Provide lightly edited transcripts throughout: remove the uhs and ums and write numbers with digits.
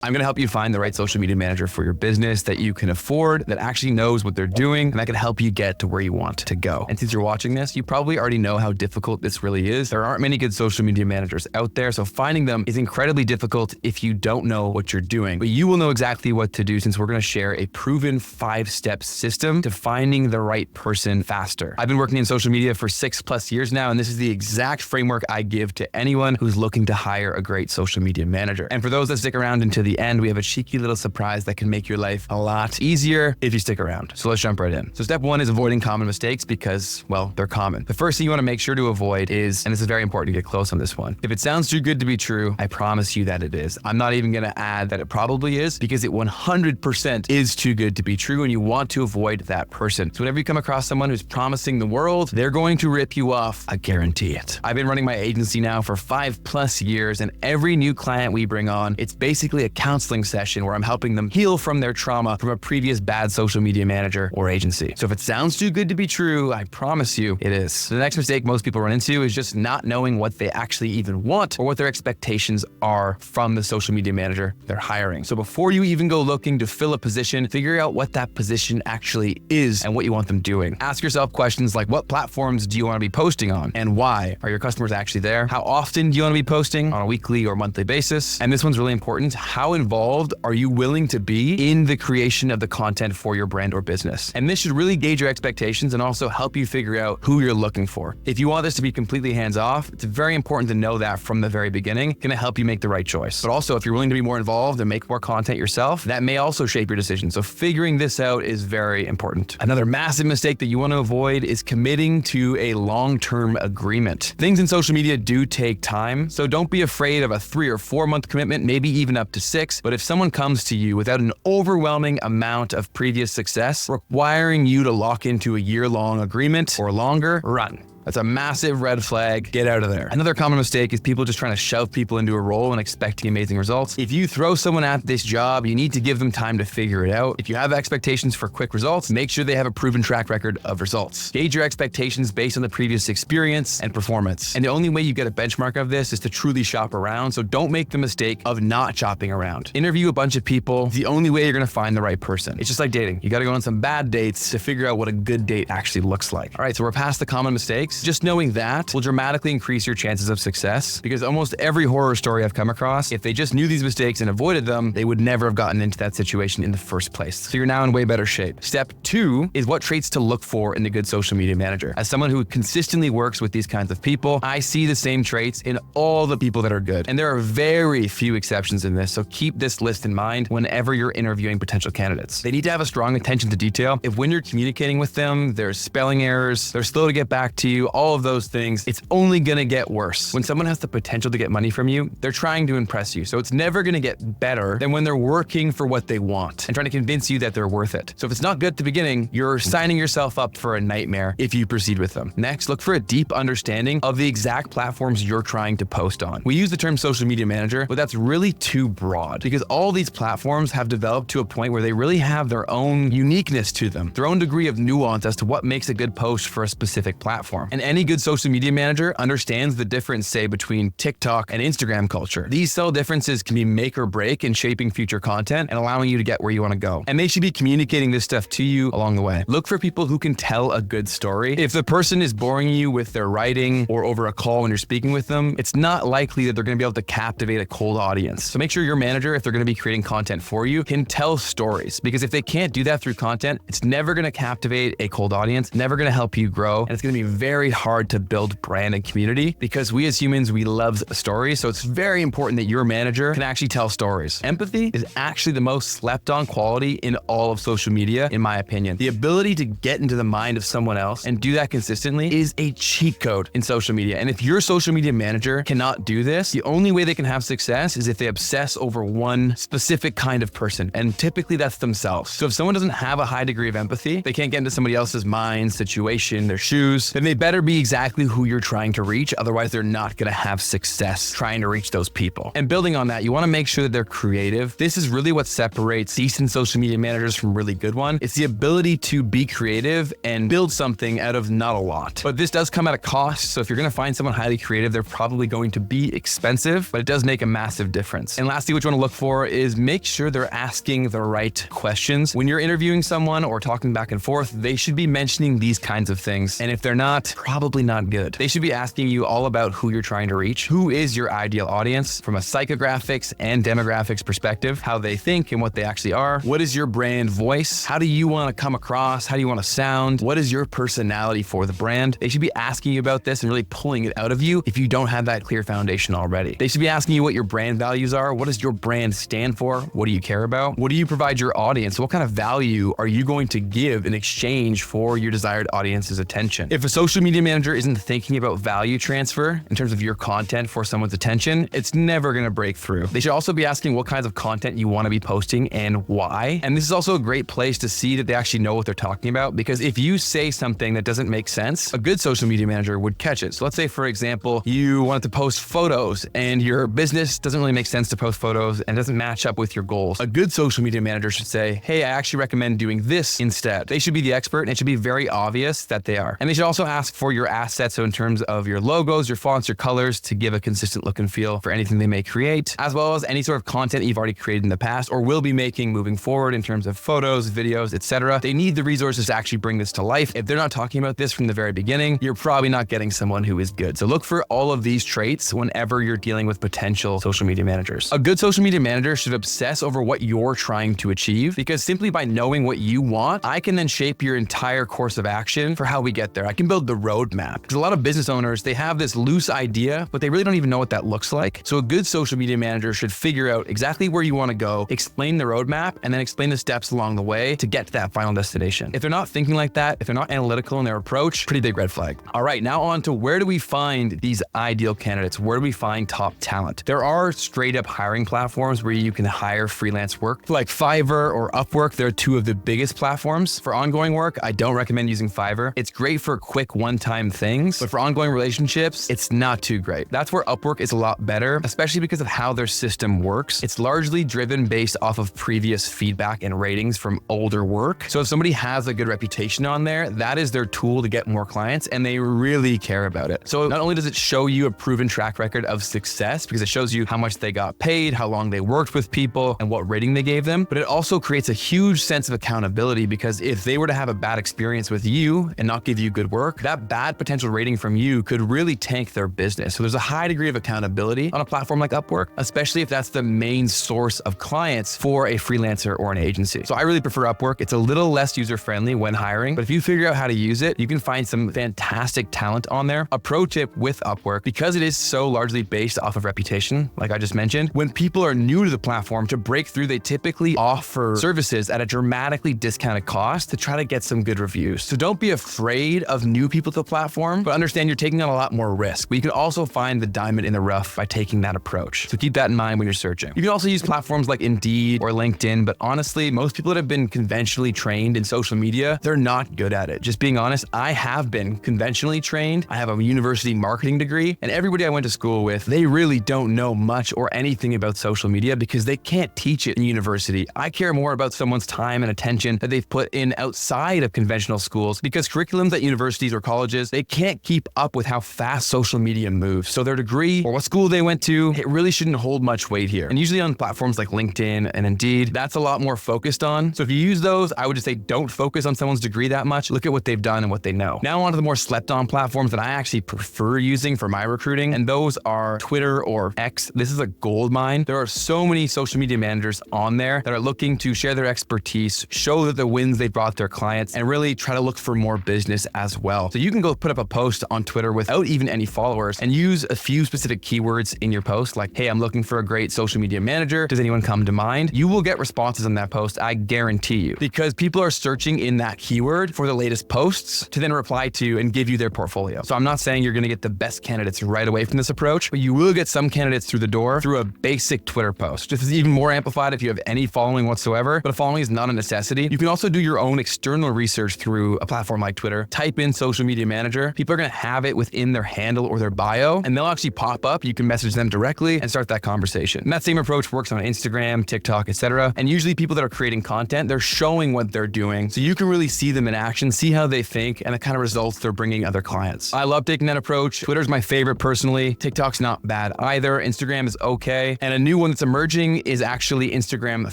I'm going to help you find the right social media manager for your business that you can afford, that actually knows what they're doing, and that can help you get to where you want to go. And since you're watching this, you probably already know how difficult this really is. There aren't many good social media managers out there, so finding them is incredibly difficult if you don't know what you're doing. But you will know exactly what to do since we're going to share a proven 5-step system to finding the right person faster. I've been working in social media for 6+ years now, and this is the exact framework I give to anyone who's looking to hire a great social media manager. And for those that stick around until the end, we have a cheeky little surprise that can make your life a lot easier if you stick around. So let's jump right in. So step 1 is avoiding common mistakes because, well, they're common. The first thing you want to make sure to avoid is, and this is very important to get close on this one, if it sounds too good to be true, I promise you that it is. I'm not even going to add that it probably is, because it 100% is too good to be true, and you want to avoid that person. So whenever you come across someone who's promising the world, they're going to rip you off. I guarantee it. I've been running my agency now for 5+ years, and every new client we bring on, it's basically a counseling session where I'm helping them heal from their trauma from a previous bad social media manager or agency. So if it sounds too good to be true, I promise you it is. The next mistake most people run into is just not knowing what they actually even want or what their expectations are from the social media manager they're hiring. So before you even go looking to fill a position, figure out what that position actually is and what you want them doing. Ask yourself questions like, what platforms do you want to be posting on and why? Are your customers actually there? How often do you want to be posting, on a weekly or monthly basis? And this one's really important. How involved are you willing to be in the creation of the content for your brand or business? And this should really gauge your expectations and also help you figure out who you're looking for. If you want this to be completely hands-off, it's very important to know that from the very beginning. It's going to help you make the right choice. But also, if you're willing to be more involved and make more content yourself, that may also shape your decision. So figuring this out is very important. Another massive mistake that you want to avoid is committing to a long-term agreement. Things in social media do take time, so don't be afraid of a 3 or 4 month commitment, maybe even up to 6. But if someone comes to you without an overwhelming amount of previous success, requiring you to lock into a year-long agreement or longer, run. That's a massive red flag. Get out of there. Another common mistake is people just trying to shove people into a role and expecting amazing results. If you throw someone at this job, you need to give them time to figure it out. If you have expectations for quick results, make sure they have a proven track record of results. Gauge your expectations based on the previous experience and performance. And the only way you get a benchmark of this is to truly shop around. So don't make the mistake of not shopping around. Interview a bunch of people. The only way you're going to find the right person. It's just like dating. You got to go on some bad dates to figure out what a good date actually looks like. All right, so we're past the common mistakes. Just knowing that will dramatically increase your chances of success, because almost every horror story I've come across, if they just knew these mistakes and avoided them, they would never have gotten into that situation in the first place. So you're now in way better shape. Step 2 is what traits to look for in a good social media manager. As someone who consistently works with these kinds of people, I see the same traits in all the people that are good. And there are very few exceptions in this, so keep this list in mind whenever you're interviewing potential candidates. They need to have a strong attention to detail. If when you're communicating with them, there's spelling errors, they're slow to get back to you, all of those things, it's only going to get worse. When someone has the potential to get money from you, they're trying to impress you. So it's never going to get better than when they're working for what they want and trying to convince you that they're worth it. So if it's not good at the beginning, you're signing yourself up for a nightmare if you proceed with them. Next, look for a deep understanding of the exact platforms you're trying to post on. We use the term social media manager, but that's really too broad, because all these platforms have developed to a point where they really have their own uniqueness to them, their own degree of nuance as to what makes a good post for a specific platform. And any good social media manager understands the difference, say, between TikTok and Instagram culture. These subtle differences can be make or break in shaping future content and allowing you to get where you want to go. And they should be communicating this stuff to you along the way. Look for people who can tell a good story. If the person is boring you with their writing or over a call when you're speaking with them, it's not likely that they're going to be able to captivate a cold audience. So make sure your manager, if they're going to be creating content for you, can tell stories. Because if they can't do that through content, it's never going to captivate a cold audience, never going to help you grow, and it's going to be very hard to build brand and community, because we as humans, we love stories. So it's very important that your manager can actually tell stories. Empathy is actually the most slept on quality in all of social media, in my opinion. The ability to get into the mind of someone else and do that consistently is a cheat code in social media. And if your social media manager cannot do this, the only way they can have success is if they obsess over one specific kind of person. And typically that's themselves. So if someone doesn't have a high degree of empathy, they can't get into somebody else's mind, situation, their shoes, then they better better be exactly who you're trying to reach. Otherwise, they're not going to have success trying to reach those people. And building on that, you want to make sure that they're creative. This is really what separates decent social media managers from really good ones. It's the ability to be creative and build something out of not a lot. But this does come at a cost. So if you're going to find someone highly creative, they're probably going to be expensive, but it does make a massive difference. And lastly, what you want to look for is make sure they're asking the right questions. When you're interviewing someone or talking back and forth, they should be mentioning these kinds of things. And if they're not, probably not good. They should be asking you all about who you're trying to reach. Who is your ideal audience from a psychographics and demographics perspective, how they think and what they actually are. What is your brand voice? How do you want to come across? How do you want to sound? What is your personality for the brand? They should be asking you about this and really pulling it out of you if you don't have that clear foundation already. They should be asking you what your brand values are. What does your brand stand for? What do you care about? What do you provide your audience? What kind of value are you going to give in exchange for your desired audience's attention? If a social media manager isn't thinking about value transfer in terms of your content for someone's attention, it's never going to break through. They should also be asking what kinds of content you want to be posting and why. And this is also a great place to see that they actually know what they're talking about, because if you say something that doesn't make sense, a good social media manager would catch it. So let's say, for example, you wanted to post photos and your business doesn't really make sense to post photos and doesn't match up with your goals. A good social media manager should say, hey, I actually recommend doing this instead. They should be the expert, and it should be very obvious that they are. And they should also ask for your assets. So in terms of your logos, your fonts, your colors, to give a consistent look and feel for anything they may create, as well as any sort of content you've already created in the past or will be making moving forward in terms of photos, videos, etc. They need the resources to actually bring this to life. If they're not talking about this from the very beginning, you're probably not getting someone who is good. So look for all of these traits whenever you're dealing with potential social media managers. A good social media manager should obsess over what you're trying to achieve, because simply by knowing what you want, I can then shape your entire course of action for how we get there. I can build the roadmap. Because a lot of business owners, they have this loose idea, but they really don't even know what that looks like. So a good social media manager should figure out exactly where you want to go, explain the roadmap, and then explain the steps along the way to get to that final destination. If they're not thinking like that, if they're not analytical in their approach, pretty big red flag. All right, now on to where do we find these ideal candidates? Where do we find top talent? There are straight up hiring platforms where you can hire freelance work, like Fiverr or Upwork. They're two of the biggest platforms. For ongoing work, I don't recommend using Fiverr. It's great for quick one-time things, but for ongoing relationships, it's not too great. That's where Upwork is a lot better, especially because of how their system works. It's largely driven based off of previous feedback and ratings from older work. So if somebody has a good reputation on there, that is their tool to get more clients, and they really care about it. So not only does it show you a proven track record of success, because it shows you how much they got paid, how long they worked with people, and what rating they gave them, but it also creates a huge sense of accountability, because if they were to have a bad experience with you and not give you good work, that bad potential rating from you could really tank their business. So there's a high degree of accountability on a platform like Upwork, especially if that's the main source of clients for a freelancer or an agency. So I really prefer Upwork. It's a little less user-friendly when hiring, but if you figure out how to use it, you can find some fantastic talent on there. A pro tip with Upwork, because it is so largely based off of reputation, like I just mentioned, when people are new to the platform, to break through, they typically offer services at a dramatically discounted cost to try to get some good reviews. So don't be afraid of new people to the platform, but understand you're taking on a lot more risk. But you can also find the diamond in the rough by taking that approach. So keep that in mind when you're searching. You can also use platforms like Indeed or LinkedIn, but honestly, most people that have been conventionally trained in social media, they're not good at it. Just being honest, I have been conventionally trained. I have a university marketing degree, and everybody I went to school with, they really don't know much or anything about social media because they can't teach it in university. I care more about someone's time and attention that they've put in outside of conventional schools, because curriculums at universities or colleges, they can't keep up with how fast social media moves. So their degree or what school they went to, it really shouldn't hold much weight here. And usually on platforms like LinkedIn and Indeed, that's a lot more focused on. So if you use those, I would just say don't focus on someone's degree that much. Look at what they've done and what they know. Now on to the more slept on platforms that I actually prefer using for my recruiting, and those are Twitter or X. This is a gold mine. There are so many social media managers on there that are looking to share their expertise, show that the wins they brought their clients, and really try to look for more business as well. So you can go put up a post on Twitter without even any followers and use a few specific keywords in your post, like, hey, I'm looking for a great social media manager. Does anyone come to mind? You will get responses on that post, I guarantee you, because people are searching in that keyword for the latest posts to then reply to and give you their portfolio. So I'm not saying you're going to get the best candidates right away from this approach, but you will get some candidates through the door through a basic Twitter post. This is even more amplified if you have any following whatsoever, but a following is not a necessity. You can also do your own external research through a platform like Twitter. Type in social media media manager, people are going to have it within their handle or their bio, and they'll actually pop up. You can message them directly and start that conversation. And that same approach works on Instagram, TikTok, etc. And usually people that are creating content, they're showing what they're doing. So you can really see them in action, see how they think, and the kind of results they're bringing other clients. I love taking that approach. Twitter's my favorite personally. TikTok's not bad either. Instagram is okay. And a new one that's emerging is actually Instagram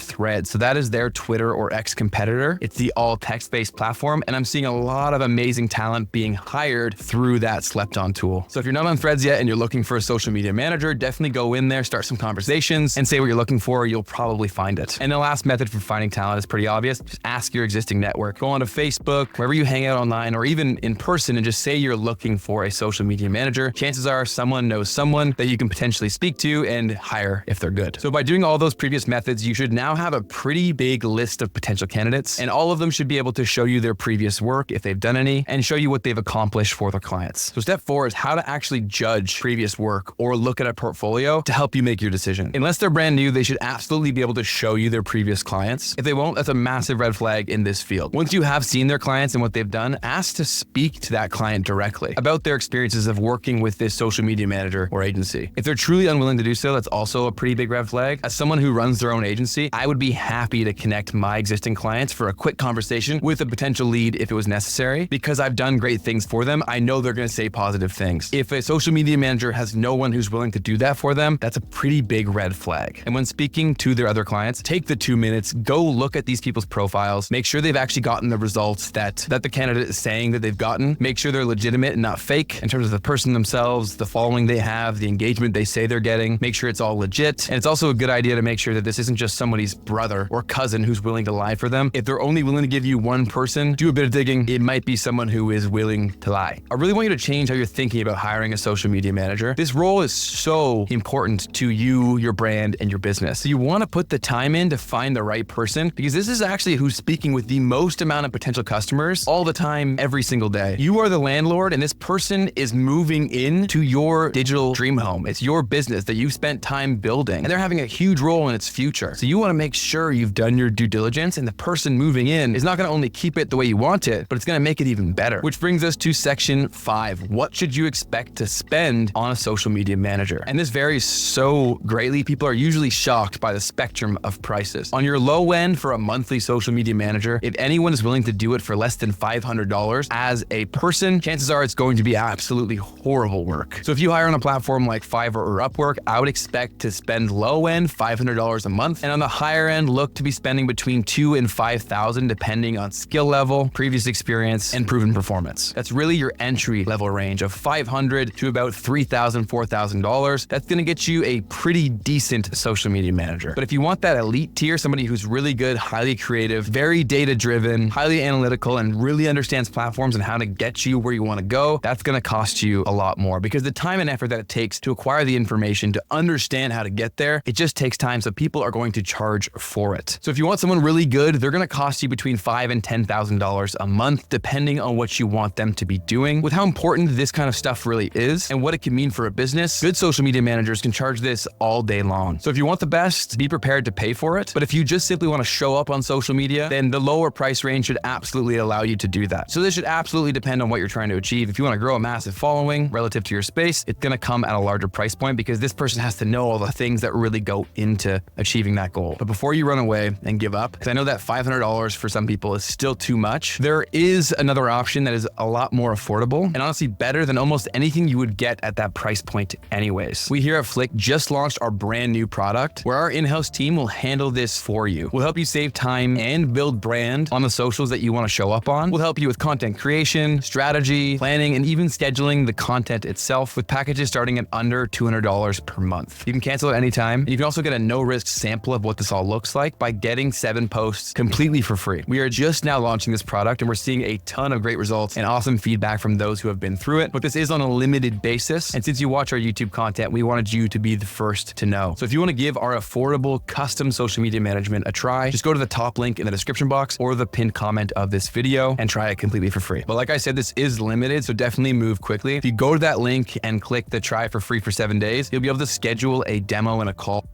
Threads. So that is their Twitter or X competitor. It's the all text-based platform. And I'm seeing a lot of amazing talent being hired through that slept-on tool. So if you're not on Threads yet and you're looking for a social media manager, definitely go in there, start some conversations, and say what you're looking for. You'll probably find it. And the last method for finding talent is pretty obvious. Just ask your existing network. Go onto Facebook, wherever you hang out online, or even in person, and just say you're looking for a social media manager. Chances are someone knows someone that you can potentially speak to and hire if they're good. So by doing all those previous methods, you should now have a pretty big list of potential candidates, and all of them should be able to show you their previous work if they've done any, and show you what they've accomplished for their clients. So step 4 is how to actually judge previous work or look at a portfolio to help you make your decision. Unless they're brand new, they should absolutely be able to show you their previous clients. If they won't, that's a massive red flag in this field. Once you have seen their clients and what they've done, ask to speak to that client directly about their experiences of working with this social media manager or agency. If they're truly unwilling to do so, that's also a pretty big red flag. As someone who runs their own agency, I would be happy to connect my existing clients for a quick conversation with a potential lead if it was necessary, because I've done great things for them. I know they're going to say positive things. If a social media manager has no one who's willing to do that for them, that's a pretty big red flag. And when speaking to their other clients, take the 2 minutes, go look at these people's profiles, make sure they've actually gotten the results that the candidate is saying that they've gotten, make sure they're legitimate and not fake in terms of the person themselves, the following they have, the engagement they say they're getting, make sure it's all legit. And it's also a good idea to make sure that this isn't just somebody's brother or cousin who's willing to lie for them. If they're only willing to give you one person, do a bit of digging. It might be someone who is willing to lie. I really want you to change how you're thinking about hiring a social media manager. This role is so important to you, your brand, and your business. So you want to put the time in to find the right person, because this is actually who's speaking with the most amount of potential customers all the time, every single day. You are the landlord, and this person is moving into your digital dream home. It's your business that you spent time building, and they're having a huge role in its future. So you want to make sure you've done your due diligence, and the person moving in is not going to only keep it the way you want it, but it's going to make it even better. Which brings us to section 5. What should you expect to spend on a social media manager? And this varies so greatly. People are usually shocked by the spectrum of prices. On your low end for a monthly social media manager, if anyone is willing to do it for less than $500 as a person, chances are it's going to be absolutely horrible work. So if you hire on a platform like Fiverr or Upwork, I would expect to spend low end $500 a month, and on the higher end, look to be spending between $2,000 and $5,000 depending on skill level, previous experience, and proven performance. That's really your entry level range of $500 to about $3,000, $4,000. That's going to get you a pretty decent social media manager. But if you want that elite tier, somebody who's really good, highly creative, very data driven, highly analytical, and really understands platforms and how to get you where you want to go, that's going to cost you a lot more, because the time and effort that it takes to acquire the information, to understand how to get there, it just takes time. So people are going to charge for it. So if you want someone really good, they're going to cost you between $5,000 and $10,000 a month, depending on what you want them to be doing. With how important this kind of stuff really is and what it can mean for a business, good social media managers can charge this all day long. So if you want the best, be prepared to pay for it. But if you just simply want to show up on social media, then the lower price range should absolutely allow you to do that. So this should absolutely depend on what you're trying to achieve. If you want to grow a massive following relative to your space, it's going to come at a larger price point, because this person has to know all the things that really go into achieving that goal. But before you run away and give up, because I know that $500 for some people is still too much, there is another option that is a lot more affordable and honestly better than almost anything you would get at that price point anyways. We here at Flick just launched our brand new product where our in-house team will handle this for you. We'll help you save time and build brand on the socials that you want to show up on. We'll help you with content creation, strategy, planning, and even scheduling the content itself, with packages starting at under $200 per month. You can cancel at any time, and you can also get a no-risk sample of what this all looks like by getting 7 posts completely for free. We are just now launching this product, and we're seeing a ton of great results and awesome feedback from those who have been through it, but this is on a limited basis. And since you watch our YouTube content, we wanted you to be the first to know. So if you want to give our affordable custom social media management a try, just go to the top link in the description box or the pinned comment of this video and try it completely for free. But like I said, this is limited, so definitely move quickly. If you go to that link and click the try for free for 7 days, you'll be able to schedule a demo and a call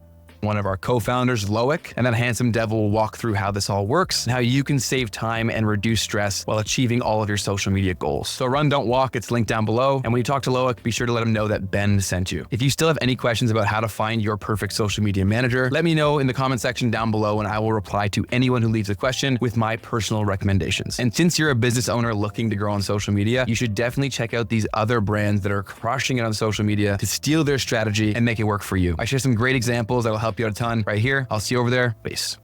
one of our co-founders, Loic, and that handsome devil will walk through how this all works and how you can save time and reduce stress while achieving all of your social media goals. So run, don't walk. It's linked down below. And when you talk to Loic, be sure to let him know that Ben sent you. If you still have any questions about how to find your perfect social media manager, let me know in the comment section down below and I will reply to anyone who leaves a question with my personal recommendations. And since you're a business owner looking to grow on social media, you should definitely check out these other brands that are crushing it on social media to steal their strategy and make it work for you. I share some great examples that will help you out a ton right here. I'll see you over there. Peace.